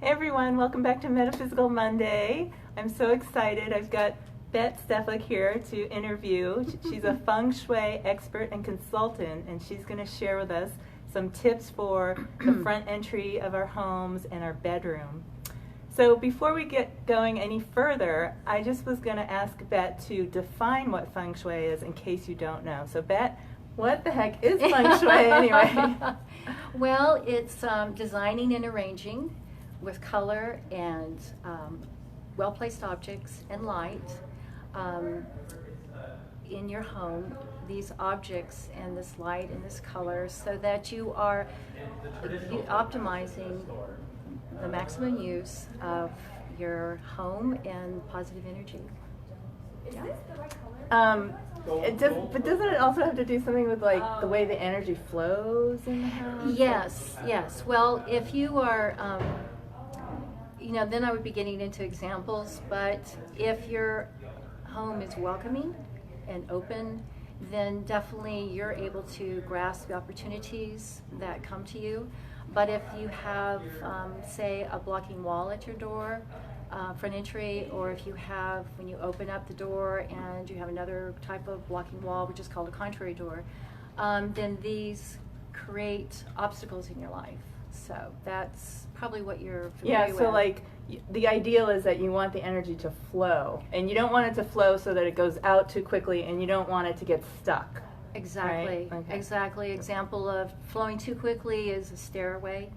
Hey everyone, welcome back to Metaphysical Monday. I'm so excited. I've got Bette Steflik here to interview. She's a Feng Shui expert and consultant, and she's going to share with us some tips for the front entry of our homes and our bedroom. So before we get going any further, I just was going to ask Bette to define what Feng Shui is in case you don't know. So Bette, what the heck is Feng Shui anyway? Well, it's designing and arranging with color and well-placed objects and light in your home, these objects and this light and this color, so that you are optimizing the maximum use of your home and positive energy. Yeah. But doesn't it also have to do something with like the way the energy flows in the house? Yes. Well, if you are then I would be getting into examples, but if your home is welcoming and open, then definitely you're able to grasp the opportunities that come to you. But if you have, say, a blocking wall at your door, front entry, or if you have, when you open up the door and you have another type of blocking wall, which is called a contrary door, then these create obstacles in your life. So that's probably what you're familiar with. Yeah, so like the ideal is that you want the energy to flow, and you don't want it to flow so that it goes out too quickly, and you don't want it to get stuck. Exactly. Right? Okay. Exactly. Example of flowing too quickly is a stairway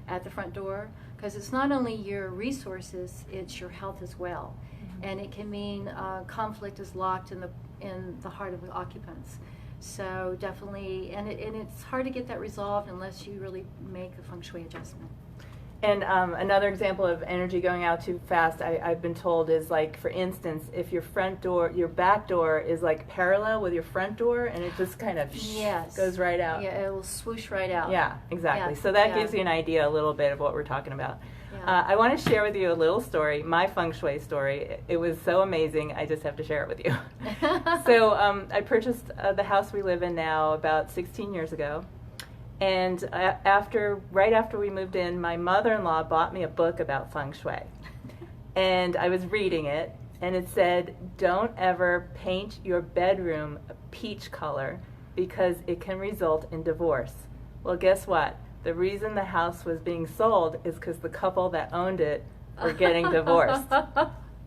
at the front door, because it's not only your resources, it's your health as well. Mm-hmm. And it can mean conflict is locked in the heart of the occupants. So definitely, and it's hard to get that resolved unless you really make a feng shui adjustment. And another example of energy going out too fast, I've been told, is like, for instance, if your back door is like parallel with your front door, and it just kind of goes right out. Yeah, it will swoosh right out. Yeah, exactly. Yeah. So that gives you an idea a little bit of what we're talking about. Yeah. I want to share with you a little story, my feng shui story. It was so amazing, I just have to share it with you. So I purchased the house we live in now about 16 years ago. And right after we moved in, my mother-in-law bought me a book about feng shui. And I was reading it, and it said, don't ever paint your bedroom a peach color because it can result in divorce. Well, guess what? The reason the house was being sold is because the couple that owned it were getting divorced.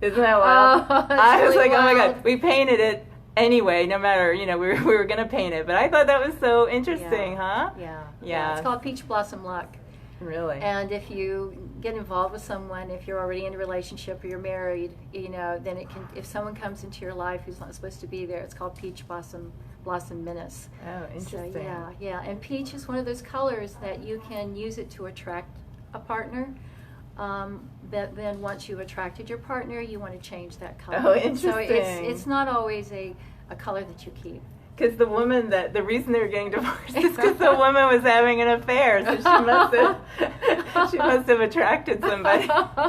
Isn't that wild? I was like, wild. Oh my God, we painted it anyway, no matter, we were going to paint it. But I thought that was so interesting, huh? Yeah. It's called peach blossom luck. Really? And if you get involved with someone, if you're already in a relationship or you're married, then it can, if someone comes into your life who's not supposed to be there, it's called peach blossom menace. Oh, interesting. So, yeah. And peach is one of those colors that you can use it to attract a partner. But then once you've attracted your partner, you want to change that color. Oh, interesting. So it's not always a color that you keep. Because the reason they were getting divorced is because the woman was having an affair, so she must have attracted somebody.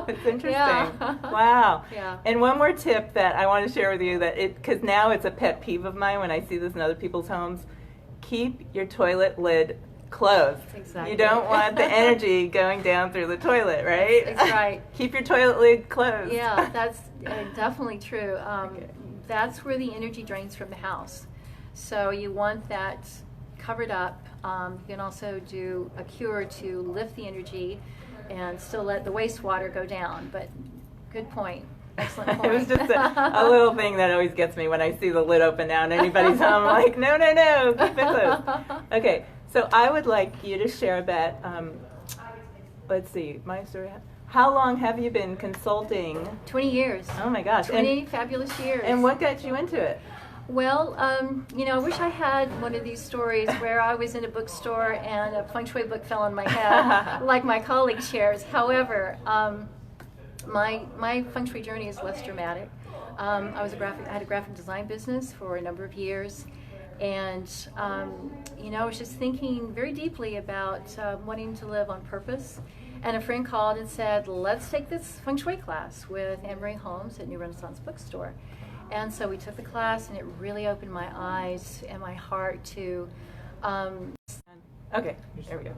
It's interesting. Yeah. Wow. Yeah. And one more tip that I want to share with you, because now it's a pet peeve of mine when I see this in other people's homes: keep your toilet lid closed. Exactly. You don't want the energy going down through the toilet, right? That's right. Keep your toilet lid closed. Yeah, that's definitely true. Okay. That's where the energy drains from the house. So you want that covered up. You can also do a cure to lift the energy and still let the wastewater go down. But good point. Excellent point. It was just a little thing that always gets me when I see the lid open now in anybody's home. I'm like, no, keep it closed. Okay, so I would like you to share that. Let's see, my story. How long have you been consulting? 20 years. Oh my gosh. 20 fabulous years. And what got you into it? Well, I wish I had one of these stories where I was in a bookstore and a feng shui book fell on my head, like my colleague shares. However, my feng shui journey is less dramatic. I had a graphic design business for a number of years, and I was just thinking very deeply about wanting to live on purpose. And a friend called and said, let's take this feng shui class with Anne-Marie Holmes at New Renaissance Bookstore. And so we took the class, and it really opened my eyes and my heart to Okay, there we go.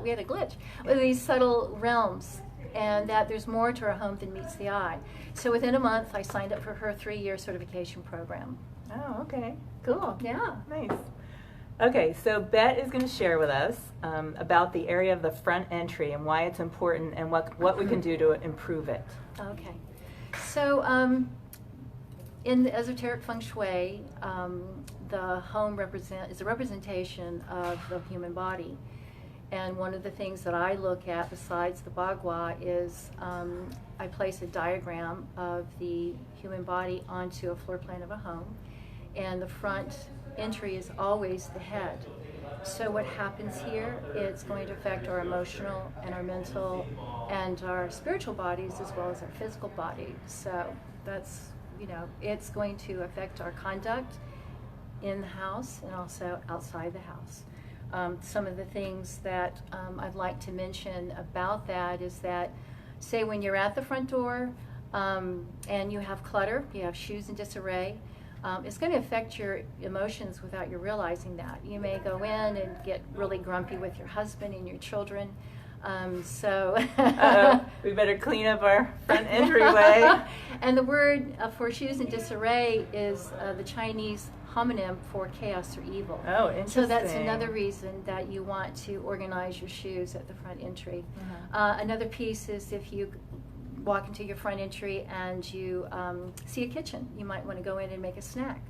we had a glitch with these subtle realms and that there's more to our home than meets the eye. So within a month, I signed up for her 3-year certification program. Oh, okay. Cool. Yeah. Nice. Okay, so Bette is going to share with us about the area of the front entry and why it's important and what we can do to improve it. Okay. So in the esoteric Feng Shui, the home is a representation of the human body. And one of the things that I look at besides the bagua is I place a diagram of the human body onto a floor plan of a home. And the front entry is always the head. So what happens here, it's going to affect our emotional and our mental and our spiritual bodies as well as our physical body. So that's, it's going to affect our conduct in the house and also outside the house. Some of the things that I'd like to mention about that is that, say when you're at the front door and you have clutter, you have shoes in disarray, it's going to affect your emotions without you realizing that. You may go in and get really grumpy with your husband and your children. We better clean up our front entryway. And the word for shoes in disarray is the Chinese homonym for chaos or evil. Oh, interesting. So that's another reason that you want to organize your shoes at the front entry. Another piece is if you walk into your front entry and you see a kitchen, you might want to go in and make a snack.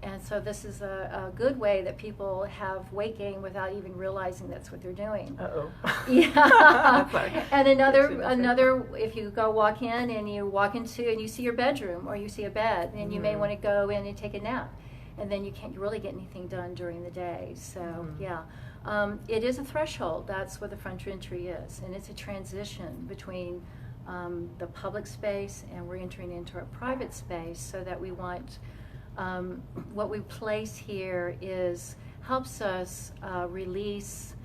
And so this is a good way that people have weight gain without even realizing that's what they're doing. Uh-oh. Yeah. And another, if you go walk in and you walk into and you see your bedroom or you see a bed, then you may want to go in and take a nap. And then you can't really get anything done during the day. So, yeah. It is a threshold. That's what the front entry is. And it's a transition between the public space and we're entering into our private space, so that we want what we place here helps us release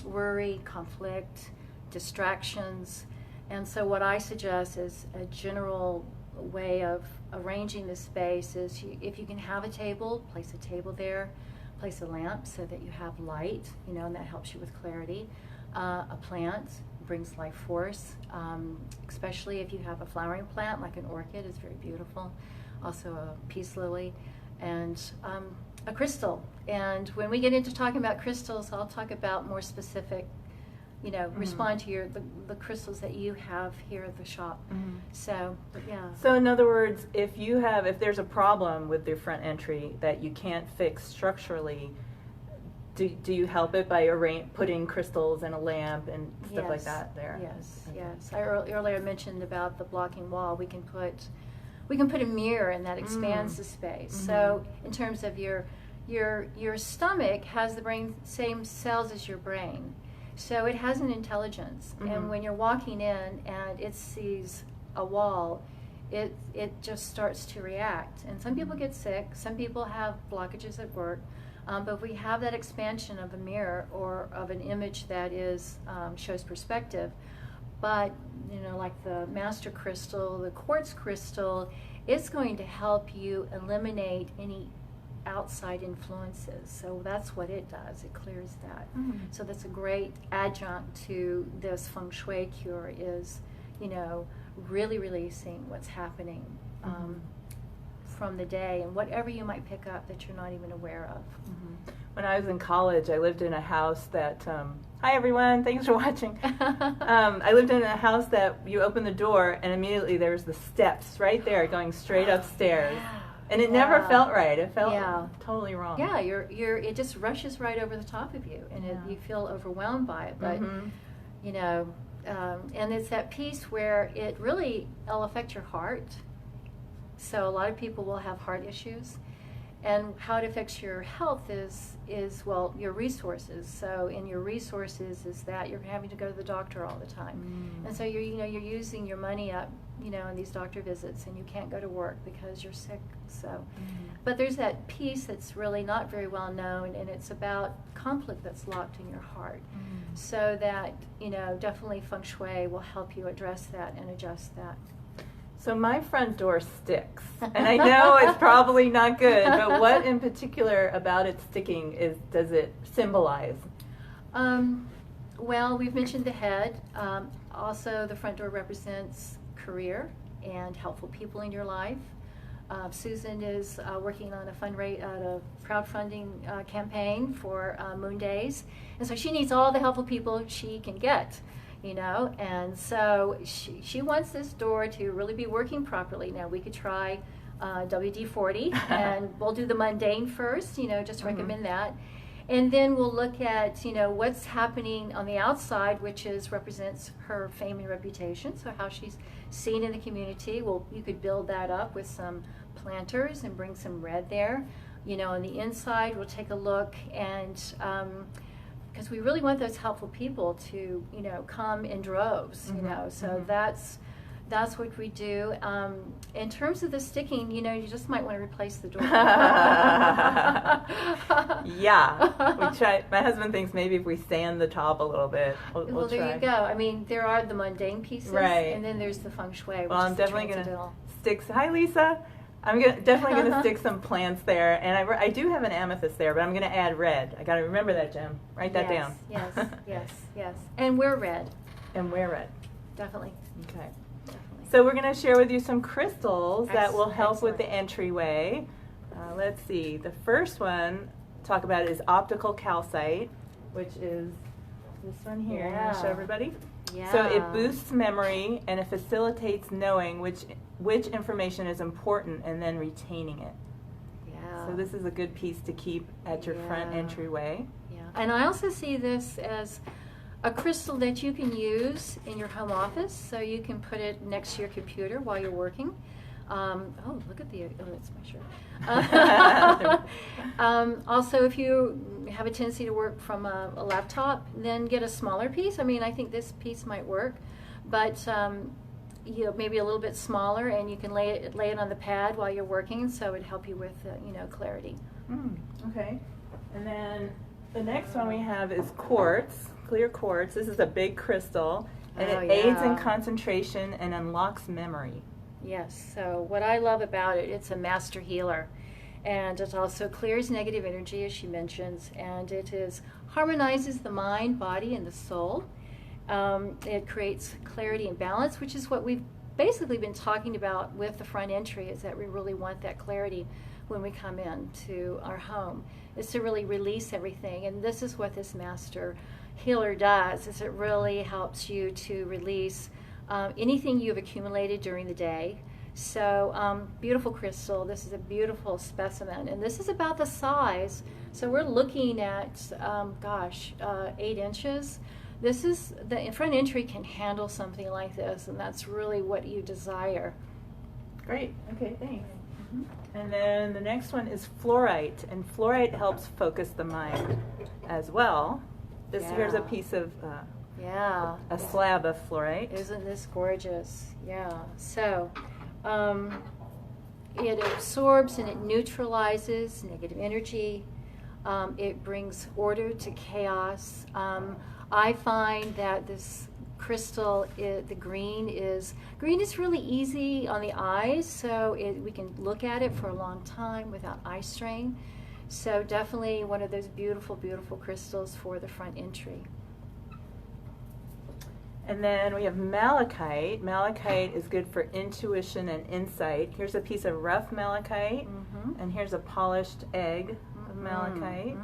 worry, conflict, distractions. And so what I suggest is a general way of arranging the space is if you can have a table, place a table there, place a lamp so that you have light, and that helps you with clarity. A plant brings life force, especially if you have a flowering plant like an orchid, is very beautiful. Also a peace lily, and a crystal. And when we get into talking about crystals, I'll talk about more specific, respond to the crystals that you have here at the shop. So, yeah. So in other words, if there's a problem with your front entry that you can't fix structurally, do you help it by putting crystals and a lamp and stuff like that there? Yes, okay. Yes. I earlier mentioned about the blocking wall. We can put a mirror, and that expands the space. So in terms of your stomach has the same cells as your brain. So it has an intelligence. And when you're walking in and it sees a wall, it just starts to react. And some people get sick, some people have blockages at work. But if we have that expansion of a mirror or of an image that shows perspective, but like the master crystal, the quartz crystal, it's going to help you eliminate any outside influences. So that's what it does. It clears that. So that's a great adjunct to this Feng Shui cure is, really releasing what's happening from the day and whatever you might pick up that you're not even aware of. When I was in college, I lived in a house that, hi everyone, thanks for watching. I lived in a house that you open the door and immediately there's the steps right there going straight upstairs. Yeah. And it never felt right. It felt totally wrong. Yeah, it just rushes right over the top of you, and you feel overwhelmed by it. But and it's that piece where it'll affect your heart. So a lot of people will have heart issues, and how it affects your health is your resources. So in your resources is that you're having to go to the doctor all the time, and so you're using your money up, in these doctor visits, and you can't go to work because you're sick. So, but there's that piece that's really not very well known, and it's about conflict that's locked in your heart. So that definitely Feng Shui will help you address that and adjust that. So my front door sticks, and I know it's probably not good, but what in particular about it sticking does it symbolize? Well, we've mentioned the head. Also, the front door represents career and helpful people in your life. Susan is working on a crowdfunding campaign for Moon Days, and so she needs all the helpful people she can get, you know, and so she wants this door to really be working properly. Now, we could try WD-40, and we'll do the mundane first, you know, just recommend that. And then we'll look at, you know, what's happening on the outside, which represents her fame and reputation, so how she's seen in the community. Well, you could build that up with some planters and bring some red there. You know, on the inside, we'll take a look, and because we really want those helpful people to, you know, come in droves, you know, so that's what we do. In terms of the sticking, you know, you just might want to replace the door. Yeah, we try. My husband thinks maybe if we sand the top a little bit, we'll there try. You go. I mean, there are the mundane pieces, right? And then there's the Feng Shui. Well, I'm definitely going to stick. Hi, Lisa. I'm definitely going to stick some plants there, and I do have an amethyst there, but I'm going to add red. I got to remember that, Jim. Write that down. Yes. And wear red. Definitely. Okay. So we're going to share with you some crystals that will help with the entryway. Let's see. The first one talk about is optical calcite, which is this one here. I'm going to show everybody. Yeah. So it boosts memory and it facilitates knowing which information is important and then retaining it. Yeah. So this is a good piece to keep at your front entryway. Yeah. And I also see this as a crystal that you can use in your home office, so you can put it next to your computer while you're working. Oh, look at that's my shirt. Also, if you have a tendency to work from a laptop, then get a smaller piece. I mean, I think this piece might work, but you know, maybe a little bit smaller, and you can lay it on the pad while you're working, so it would help you with you know, clarity. Okay. And then the next one we have is quartz. Clear quartz. This is a big crystal, and it aids in concentration and unlocks memory. Yes. So what I love about it, it's a master healer, and it also clears negative energy, as she mentions, and it harmonizes the mind, body, and the soul. It creates clarity and balance, which is what we've basically been talking about with the front entry, is that we really want that clarity when we come into our home, is to really release everything. And this is what this master healer does, is it really helps you to release anything you've accumulated during the day. So beautiful crystal. This is a beautiful specimen, and this is about the size. So we're looking at 8 inches. This is the front entry can handle something like this, and that's really what you desire. Great. Okay, thanks. And then the next one is fluorite, and fluorite helps focus the mind as well. Here's a piece of a slab of fluorite. Isn't this gorgeous? Yeah. So it absorbs and it neutralizes negative energy. It brings order to chaos. I find that this crystal, the green is really easy on the eyes, so we can look at it for a long time without eye strain. So definitely one of those beautiful, beautiful crystals for the front entry. And then we have malachite. Malachite is good for intuition and insight. Here's a piece of rough malachite, and here's a polished egg of malachite.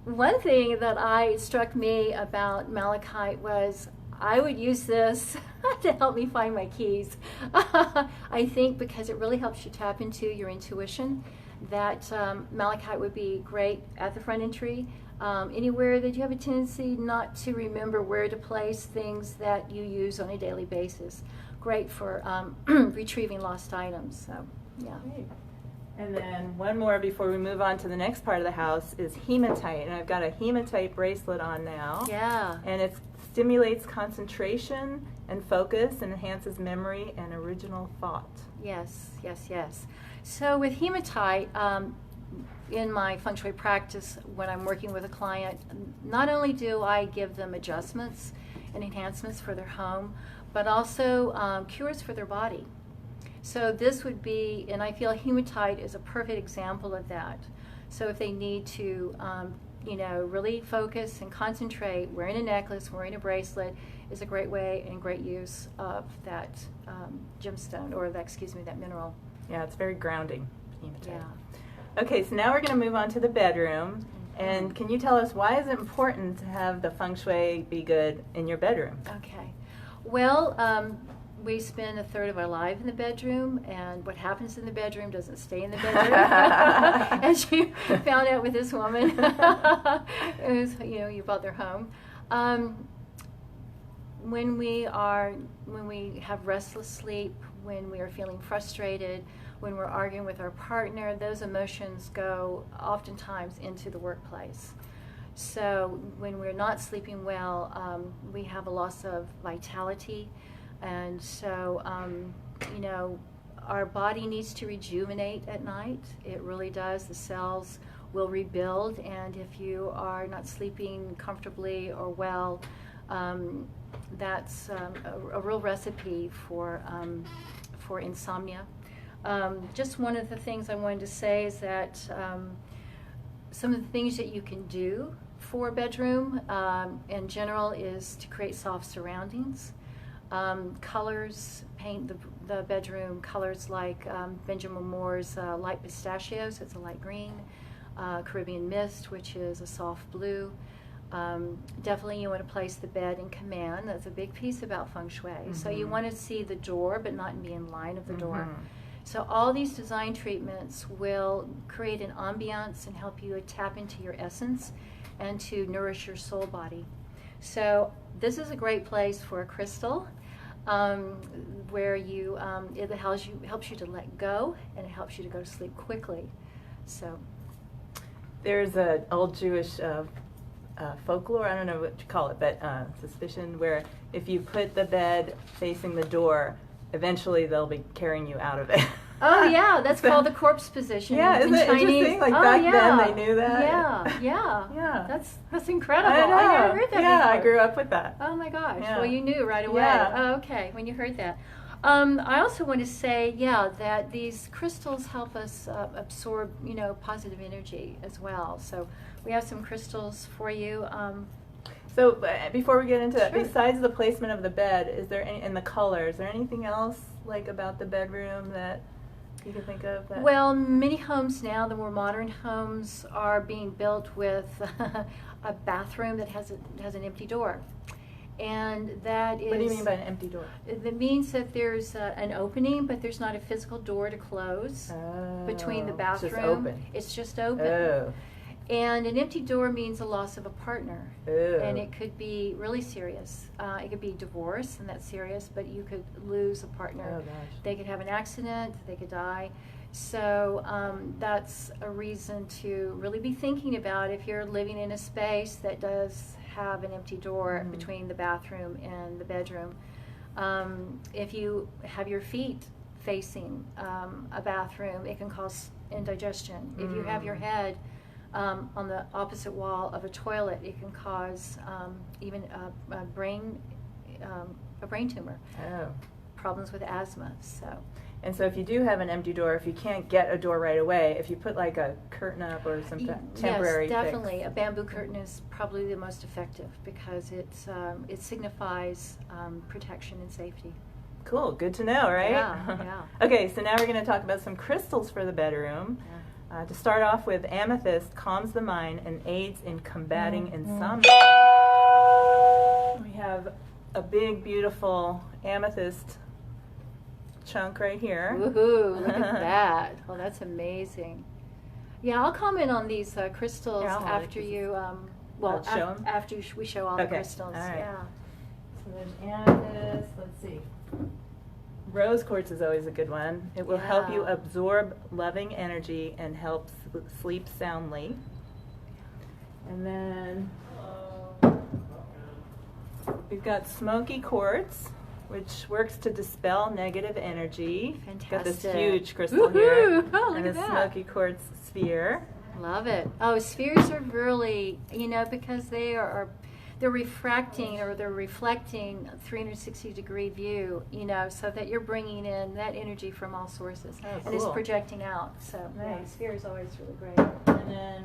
One thing that struck me about malachite was I would use this to help me find my keys. I think because it really helps you tap into your intuition, that malachite would be great at the front entry. Anywhere that you have a tendency not to remember where to place things that you use on a daily basis. Great for retrieving lost items. So, yeah. Great. And then one more before we move on to the next part of the house is hematite. And I've got a hematite bracelet on now. Yeah. And it stimulates concentration and focus and enhances memory and original thought. Yes. So with hematite, in my Feng Shui practice, when I'm working with a client, not only do I give them adjustments and enhancements for their home, but also cures for their body. So this would be, and I feel hematite is a perfect example of that. So if they need to you know, really focus and concentrate. Wearing a necklace, wearing a bracelet is a great way and great use of that gemstone, or that, excuse me, that mineral. Yeah, it's very grounding. Hematite. Yeah. Okay, so now we're going to move on to the bedroom. And can you tell us, why is it important to have the feng shui be good in your bedroom? Okay. Well, we spend a third of our life in the bedroom, and what happens in the bedroom doesn't stay in the bedroom. As you found out with this woman, who's, you know, you bought their home. When we have restless sleep, when we are feeling frustrated, when we're arguing with our partner, those emotions go oftentimes into the workplace. So when we're not sleeping well, we have a loss of vitality. And so, you know, our body needs to rejuvenate at night. It really does. The cells will rebuild. And if you are not sleeping comfortably or well, that's a real recipe for insomnia. Just one of the things I wanted to say is that some of the things that you can do for a bedroom in general is to create soft surroundings. Colors, paint the bedroom colors like Benjamin Moore's light pistachios, it's a light green, Caribbean mist, which is a soft blue. Definitely you want to place the bed in command. That's a big piece about feng shui. So you want to see the door but not be in line of the door. So all these design treatments will create an ambiance and help you tap into your essence and to nourish your soul body. So this is a great place for a crystal where you it helps you to let go, and it helps you to go to sleep quickly. So there's an old Jewish folklore, I don't know what you call it, but suspicion, where if you put the bed facing the door, eventually they'll be carrying you out of it. Oh yeah, that's called the corpse position. Yeah, isn't it interesting? Like back then they knew that. Yeah. That's incredible. I know. I never heard that before. I grew up with that. Oh my gosh. Yeah. Well, you knew right away. Yeah. Oh, okay, when you heard that. I also want to say, that these crystals help us absorb, you know, positive energy as well. So we have some crystals for you. So before we get into that, Sure. besides the placement of the bed, is there any, and the color, is there anything else like about the bedroom that you can think of? That Well, many homes now, the more modern homes, are being built with a bathroom that has an empty door. And that is... What do you mean by an empty door? That means that there's an opening, but there's not a physical door to close between the bathroom. It's just open. It's just open. Oh. And an empty door means a loss of a partner. Oh. And it could be really serious. It could be divorce, and that's serious, but you could lose a partner. Oh, gosh. They could have an accident, they could die. So that's a reason to really be thinking about if you're living in a space that does have an empty door between the bathroom and the bedroom. If you have your feet facing a bathroom, it can cause indigestion. If you have your head on the opposite wall of a toilet, it can cause even a brain tumor. Oh. Problems with asthma. And so if you do have an empty door, if you can't get a door right away, if you put like a curtain up or some temporary Yes, definitely. fix. A bamboo curtain is probably the most effective because it signifies protection and safety. Cool, good to know, right? Yeah. Okay, so now we're going to talk about some crystals for the bedroom. To start off with, amethyst calms the mind and aids in combating insomnia. We have a big, beautiful amethyst chunk right here. Woohoo, look at that. Well, that's amazing. Yeah, I'll comment on these crystals after you, show them? after we show all the crystals. All right. Yeah. So there's amethyst, let's see. Rose quartz is always a good one. It will help you absorb loving energy and help sleep soundly. And then we've got smoky quartz, which works to dispel negative energy. Fantastic. Got this huge crystal here. Oh, look and at a that. smoky quartz sphere. Love it. Oh, spheres are really, because they're refracting or they're reflecting a 360-degree view, so that you're bringing in that energy from all sources. Oh, and it's cool. projecting out. So, Nice. sphere is always really great. And then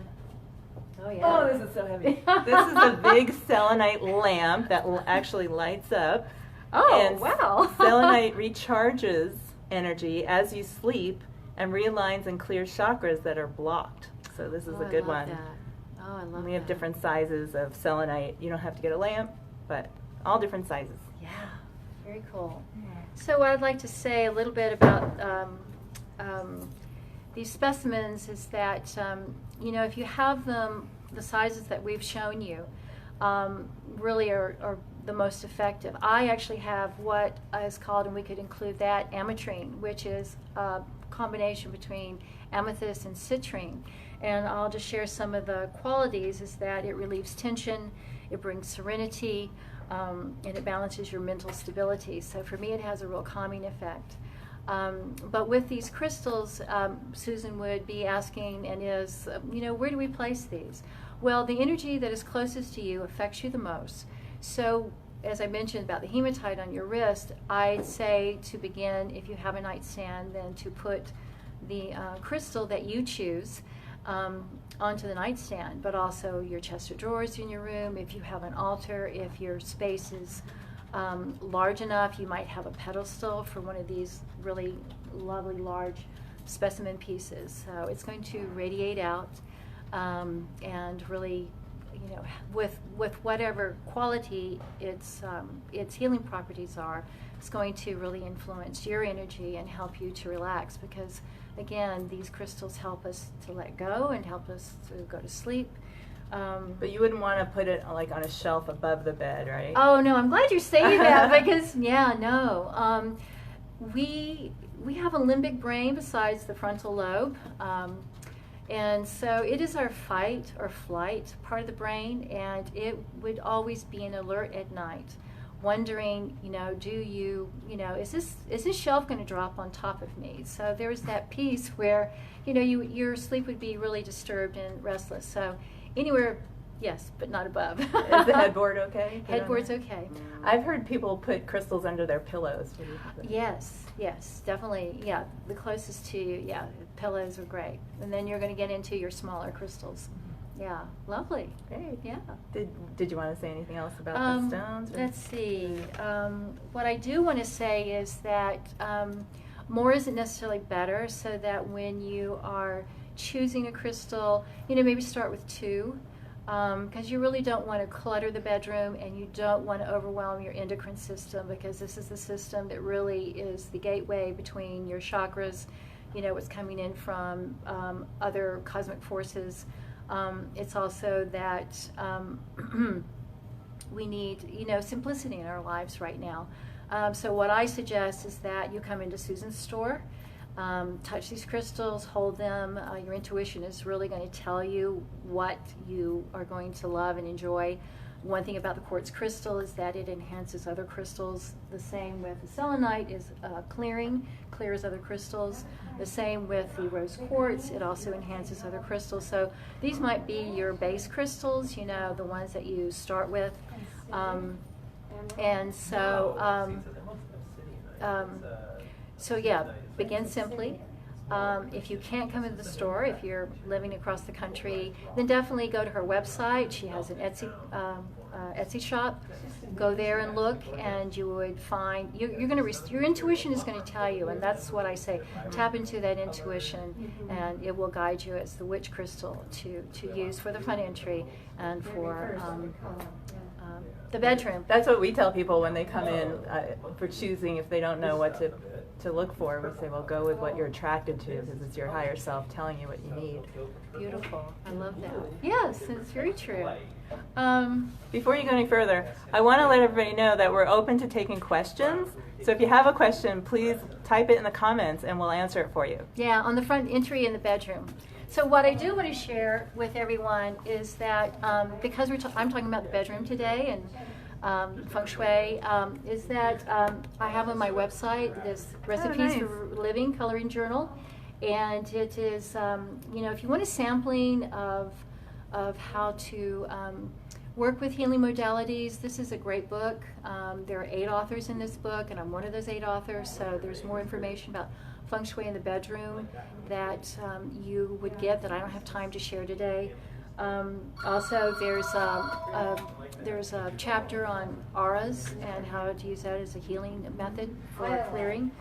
Oh, yeah. Oh, this is so heavy. This is a big selenite lamp that actually lights up. Oh, and wow. Selenite recharges energy as you sleep and realigns and clears chakras that are blocked. So this is a good one. That. Oh, I love that. We have different sizes of selenite. You don't have to get a lamp, but all different sizes. Yeah, very cool. So what I'd like to say a little bit about these specimens is that, you know, if you have them, the sizes that we've shown you really are the most effective. I actually have what is called, and we could include that, ametrine, which is a combination between amethyst and citrine. And I'll just share some of the qualities, is that it relieves tension, it brings serenity, and it balances your mental stability. So for me, it has a real calming effect. But with these crystals, Susan would be asking, and is, you know, where do we place these? Well, the energy that is closest to you affects you the most. So as I mentioned about the hematite on your wrist, I'd say to begin, if you have a nightstand, then to put the crystal that you choose onto the nightstand, but also your chest of drawers in your room. If you have an altar, if your space is large enough, you might have a pedestal for one of these really lovely large specimen pieces. So it's going to radiate out and really, you know, with whatever quality its healing properties are, it's going to really influence your energy and help you to relax, because again, these crystals help us to let go and help us to go to sleep. But you wouldn't want to put it like on a shelf above the bed, right? Oh no, I'm glad you're saying that, because yeah, no, we have a limbic brain besides the frontal lobe, and so it is our fight or flight part of the brain, and it would always be an alert at night, wondering, you know, is this shelf going to drop on top of me? So there's that piece where, you know, your sleep would be really disturbed and restless. So anywhere, yes, but not above. Is the headboard okay? Headboard's okay. I've heard people put crystals under their pillows. Yes, definitely. Yeah, the closest to you, yeah, pillows are great. And then you're going to get into your smaller crystals. Yeah, lovely. Great. Yeah. Did you want to say anything else about the stones? Let's see. What I do want to say is that more isn't necessarily better, so that when you are choosing a crystal, you know, maybe start with 2, because you really don't want to clutter the bedroom, and you don't want to overwhelm your endocrine system, because this is the system that really is the gateway between your chakras, you know, what's coming in from other cosmic forces. It's also that we need, you know, simplicity in our lives right now. So what I suggest is that you come into Susan's store, touch these crystals, hold them. Your intuition is really going to tell you what you are going to love and enjoy. One thing about the quartz crystal is that it enhances other crystals. The same with the selenite is clears other crystals. The same with the rose quartz, it also enhances other crystals. So these might be your base crystals, you know, the ones that you start with. So yeah, begin simply. If you can't come into the store, if you're living across the country, then definitely go to her website. She has an Etsy shop. Go there and look, and you would find your intuition is going to tell you, and that's what I say. Tap into that intuition, and it will guide you as the witch crystal to use for the front entry and for the bedroom. That's what we tell people when they come in for choosing, if they don't know what to look for. We say, well, go with what you're attracted to, because it's your higher self telling you what you need. Beautiful. I love that. Yes, it's very true. Before you go any further, I want to let everybody know that we're open to taking questions. So if you have a question, please type it in the comments and we'll answer it for you. Yeah, on the front entry in the bedroom. So what I do want to share with everyone is that because I'm talking about the bedroom today and Feng Shui, is that I have on my website this Recipes for Living coloring journal, and it is, you know, if you want a sampling of how to work with healing modalities, this is a great book. There are 8 authors in this book, and I'm one of those 8 authors, so there's more information about Feng Shui in the bedroom that you would get that I don't have time to share today. Also, there's a chapter on auras and how to use that as a healing method for clearing.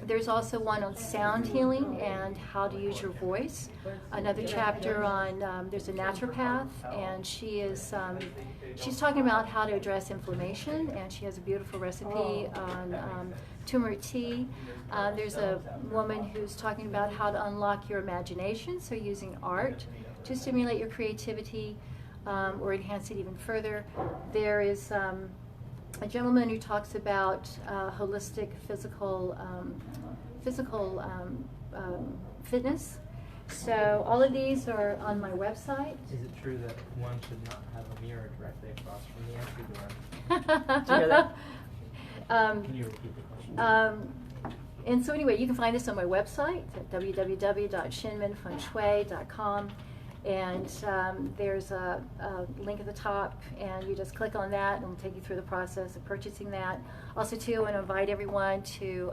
There's also one on sound healing and how to use your voice. Another chapter on, there's a naturopath, and she's talking about how to address inflammation, and she has a beautiful recipe on turmeric tea. There's a woman who's talking about how to unlock your imagination, so using art to stimulate your creativity or enhance it even further. There is a gentleman who talks about holistic physical fitness. So all of these are on my website. Is it true that one should not have a mirror directly across from the entry door? Did you hear that? Can you repeat the question? And so anyway, you can find this on my website at www.shinmenfengshui.com. And there's a link at the top, and you just click on that, and it'll take you through the process of purchasing that. Also, too, I want to invite everyone to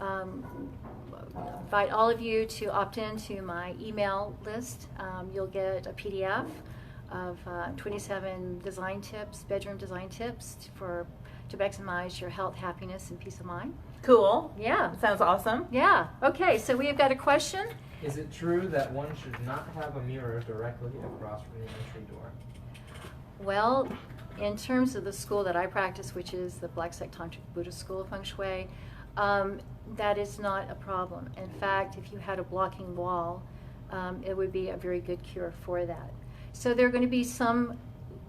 invite all of you to opt into my email list. You'll get a PDF of 27 design tips, bedroom design tips to maximize your health, happiness, and peace of mind. Cool. Yeah. Sounds awesome. Yeah. Okay, so we have got a question. Is it true that one should not have a mirror directly across from the entry door? Well, in terms of the school that I practice, which is the Black Sect Tantric Buddhist School of Feng Shui, that is not a problem. In fact, if you had a blocking wall, it would be a very good cure for that. So there are going to be some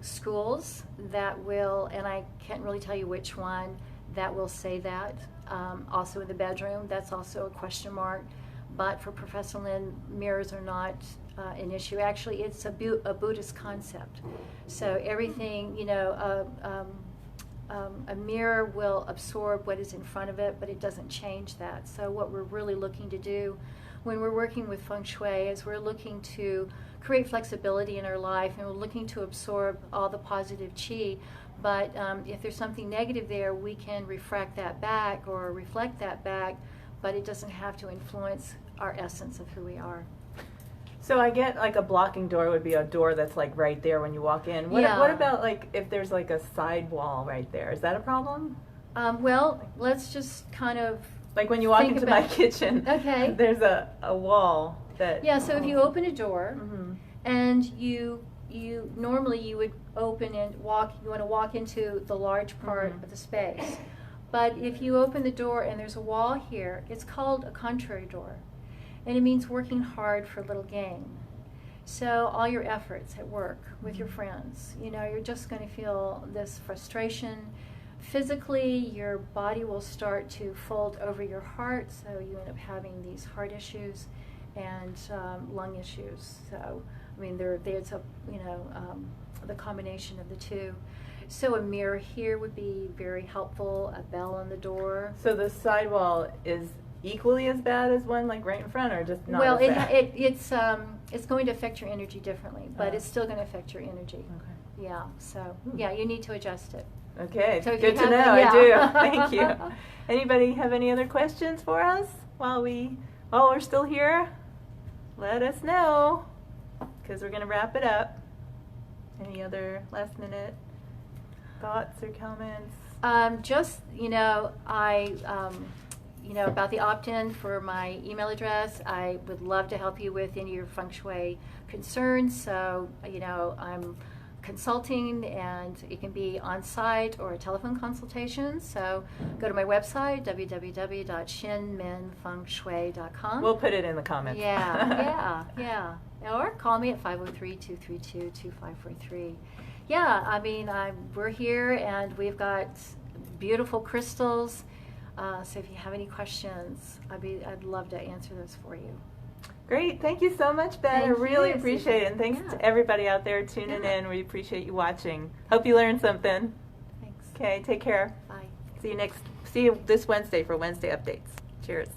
schools that will, and I can't really tell you which one, that will say that. Also in the bedroom, that's also a question mark. But for Professor Lin, mirrors are not an issue. Actually, it's a Buddhist concept. So everything, a mirror will absorb what is in front of it, but it doesn't change that. So what we're really looking to do when we're working with Feng Shui is we're looking to create flexibility in our life, and we're looking to absorb all the positive qi. But if there's something negative there, we can refract that back or reflect that back, but it doesn't have to influence our essence of who we are. So I get like a blocking door would be a door that's like right there when you walk in. What about like if there's like a side wall right there? Is that a problem? Well, let's just kind of like when you walk into my kitchen. Okay. There's a wall that. Yeah. So if you open a door, mm-hmm. and you normally you would open and walk. You want to walk into the large part mm-hmm. of the space. But if you open the door and there's a wall here, it's called a contrary door. And it means working hard for little gain. So all your efforts at work with your friends, you're just going to feel this frustration. Physically, your body will start to fold over your heart, so you end up having these heart issues and lung issues. So, I mean, there's the combination of the two. So a mirror here would be very helpful, a bell on the door. So the sidewall is equally as bad as one like right in front, or just not well, as bad? it's going to affect your energy differently, but it's still going to affect your energy. Okay. Yeah, so yeah, you need to adjust it. Okay, so good to know. I do. Thank you. Anybody have any other questions for us while we're still here? Let us know, because we're going to wrap it up. Any other last minute thoughts or comments? About the opt-in for my email address, I would love to help you with any of your Feng Shui concerns. So, I'm consulting, and it can be on-site or a telephone consultation. So go to my website, www.shinmenfengshui.com. We'll put it in the comments. Yeah. Or call me at 503-232-2543. Yeah, I mean, we're here, and we've got beautiful crystals. So if you have any questions, I'd love to answer those for you. Great. Thank you so much, Bette. I really appreciate it. And thanks to everybody out there tuning in. We appreciate you watching. Hope you learned something. Thanks. Okay, take care. Bye. See you this Wednesday for Wednesday updates. Cheers.